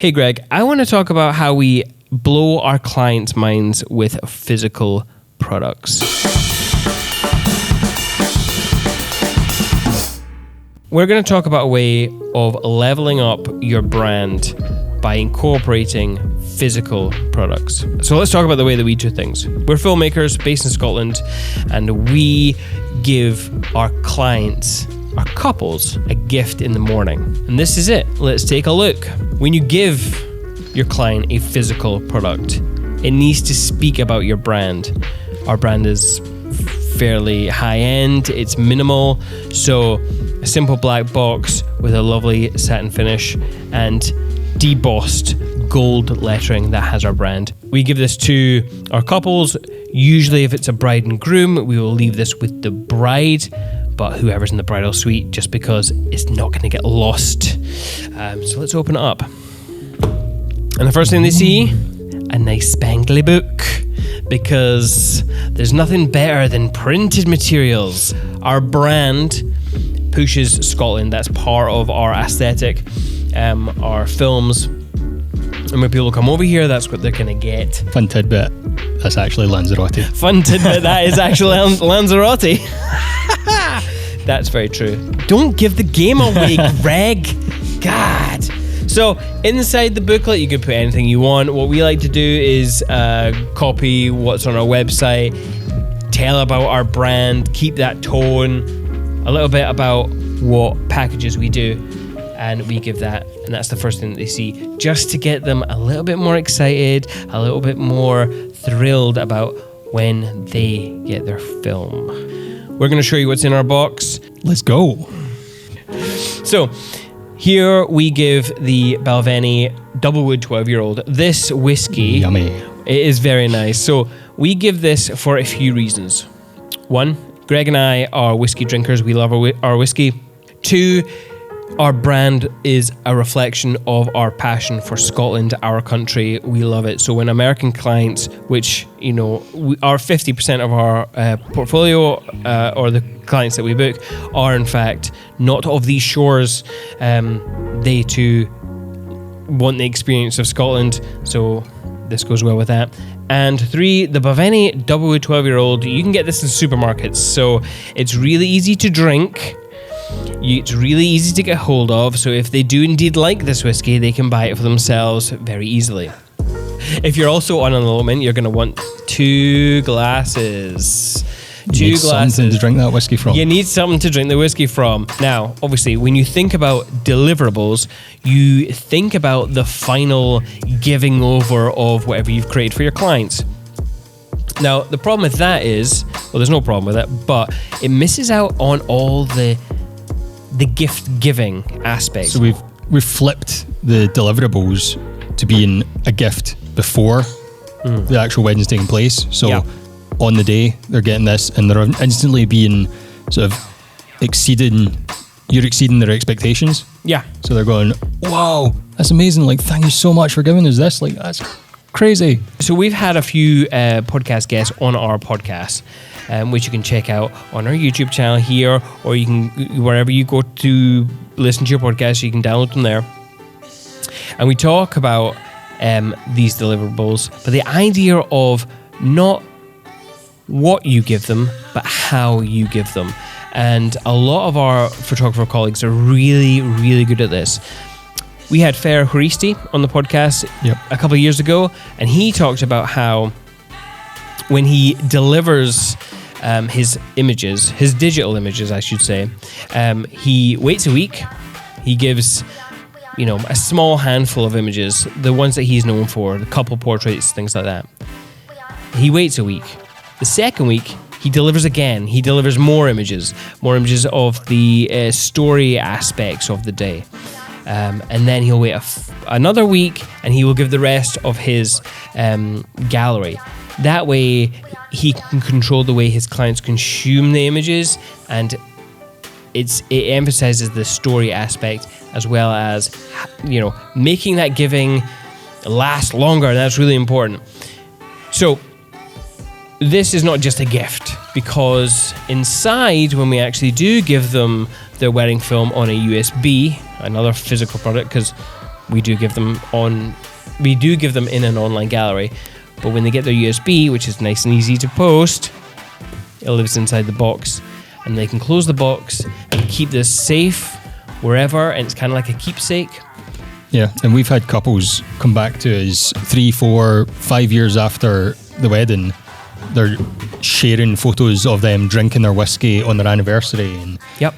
Hey Greg, I want to talk about how we blow our clients' minds with physical products. We're going to talk about a way of leveling up your brand by incorporating physical products. So let's talk about the way that we do things. We're filmmakers based in Scotland, and we give our clients, our couples, a gift in the morning. And this is it. Let's take a look. When you give your client a physical product, it needs to speak about your brand. Our brand is fairly high-end, it's minimal, so a simple black box with a lovely satin finish and debossed gold lettering that has our brand. We give this to our couples. Usually if it's a bride and groom, we will leave this with the bride, but whoever's in the bridal suite, just because it's not going to get lost. So let's open it up. And the first thing they see, a nice spangly book, because there's nothing better than printed materials. Our brand pushes Scotland. That's part of our aesthetic, our films. And when people come over here, that's what they're going to get. Fun tidbit, that's actually Lanzarote. Fun tidbit, that is actually Lanzarote. That's very true. Don't give the game away, Greg. God. So inside the booklet, you can put anything you want. What we like to do is copy what's on our website, tell about our brand, keep that tone, a little bit about what packages we do, and we give that, and that's the first thing that they see, just to get them a little bit more excited, a little bit more thrilled about when they get their film. We're going to show you what's in our box. Let's go. So here we give the Balvenie Double Wood 12-year-old. This whiskey, Yummy. It is very nice. So we give this for a few reasons. One, Greg and I are whiskey drinkers. We love our whiskey. Two, our brand is a reflection of our passion for Scotland, our country. We love it. So when American clients, which, you know, are 50% of our portfolio, or the clients that we book, are in fact not of these shores, they too want the experience of Scotland. So this goes well with that. And three, the Balvenie Double Wood 12-year-old, you can get this in supermarkets. So it's really easy to drink. It's really easy to get hold of, so if they do indeed like this whiskey, they can buy it for themselves very easily. If you're also on enrollment, you're going to want 2 glasses. You need something to drink that whiskey from. You need something to drink the whiskey from. Now, obviously, when you think about deliverables, you think about the final giving over of whatever you've created for your clients. Now, the problem with that is, well, there's no problem with it, but it misses out on all the gift giving aspects. So we've flipped the deliverables to being a gift before the actual wedding's taking place. So on the day they're getting this, and they're instantly being sort of exceeding their expectations. Yeah. So they're going, wow, that's amazing. Like, thank you so much for giving us this. Like, that's crazy. So we've had a few podcast guests on our podcast, which you can check out on our YouTube channel here, or you can, wherever you go to listen to your podcast, you can download them there. And we talk about these deliverables, but the idea of not what you give them, but how you give them. And a lot of our photographer colleagues are really, really good at this. We had Fer Horisti on the podcast a couple of years ago, and he talked about how when he delivers his images, his digital images, I should say, he waits a week. He gives, you know, a small handful of images, the ones that he's known for, the couple portraits, things like that. He waits a week. The second week, he delivers again. He delivers more images of the story aspects of the day. And then he'll wait another week, and he will give the rest of his gallery. That way, he can control the way his clients consume the images, and it emphasizes the story aspect, as well as, you know, making that giving last longer. And that's really important. So this is not just a gift, because inside, when we actually do give them their wedding film on a USB, another physical product, because we do give them in an online gallery. But when they get their USB, which is nice and easy to post, it lives inside the box, and they can close the box and keep this safe wherever, and it's kind of like a keepsake. Yeah, and we've had couples come back to us 3, 4, 5 years after the wedding. They're sharing photos of them drinking their whiskey on their anniversary, and Yep.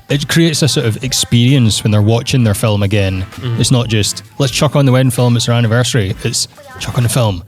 it creates a sort of experience when they're watching their film again. It's not just, let's chuck on the wedding film, it's their anniversary. It's chuck on the film,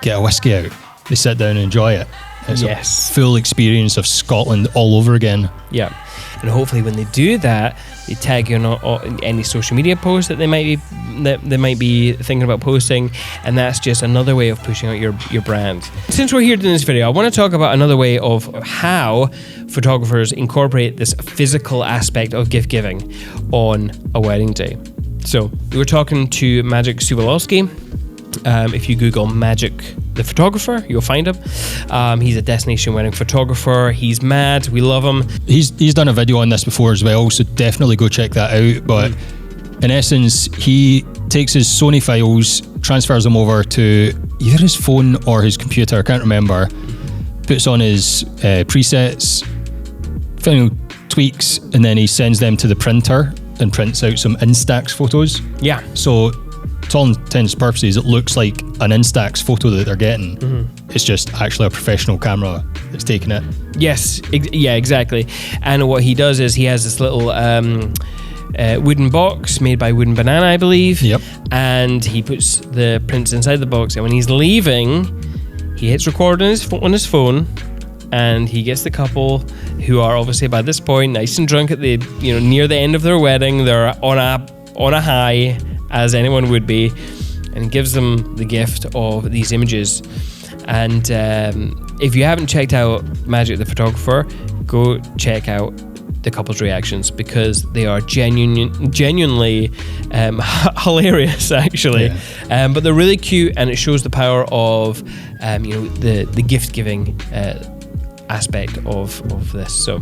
get a whiskey out. They sit down and enjoy it. It's a full experience of Scotland all over again. Yeah. And hopefully when they do that, they tag you on any social media posts that they might be thinking about posting, and that's just another way of pushing out your brand. Since we're here doing this video, I want to talk about another way of how photographers incorporate this physical aspect of gift giving on a wedding day. So we were talking to Magic Suwalowski. If you Google Magic the photographer, you'll find him. He's a destination wedding photographer. He's mad. We love him. He's done a video on this before as well, so definitely go check that out. But in essence, he takes his Sony files, transfers them over to either his phone or his computer, I can't remember, puts on his presets, final tweaks, and then he sends them to the printer and prints out some Instax photos. Yeah. So to all intents and purposes, it looks like an Instax photo that they're getting. It's just actually a professional camera that's taking it. Yes, yeah, exactly. And what he does is he has this little wooden box made by Wooden Banana, I believe. Yep. And he puts the prints inside the box, and when he's leaving, he hits record on his phone, and he gets the couple, who are obviously by this point nice and drunk at the near the end of their wedding. They're on a high, as anyone would be, and gives them the gift of these images. And if you haven't checked out Magic the photographer, go check out the couple's reactions, because they are genuinely hilarious, actually. Yeah. But they're really cute, and it shows the power of the gift giving aspect of this. So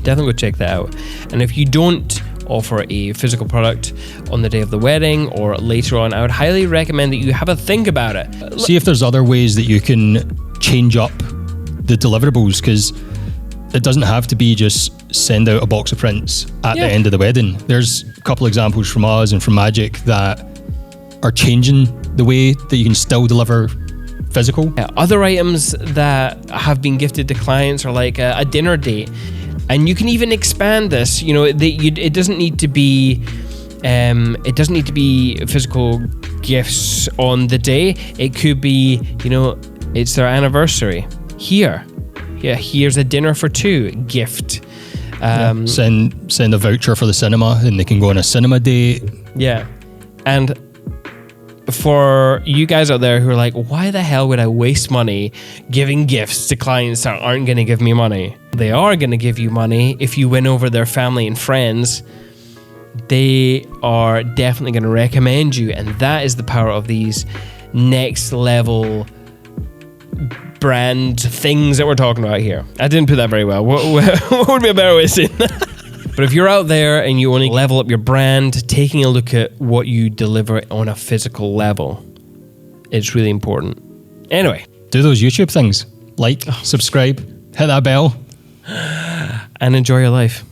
definitely go check that out. And if you don't offer a physical product on the day of the wedding or later on, I would highly recommend that you have a think about it. See if there's other ways that you can change up the deliverables, because it doesn't have to be just send out a box of prints at the end of the wedding. There's a couple examples from us and from Magic that are changing the way that you can still deliver physical. Other items that have been gifted to clients are like a dinner date. And you can even expand this. It doesn't need to be physical gifts on the day. It could be, it's their anniversary. Here's a dinner for two gift. Send a voucher for the cinema, and they can go on a cinema date. Yeah, and for you guys out there who are like, why the hell would I waste money giving gifts to clients that aren't going to give me money? They are going to give you money if you win over their family and friends. They are definitely going to recommend you, and that is the power of these next level brand things that we're talking about here. I didn't put that very well. What would be a better way of saying that? But if you're out there and you want to level up your brand, taking a look at what you deliver on a physical level, it's really important. Anyway. Do those YouTube things. Like, subscribe, hit that bell. And enjoy your life.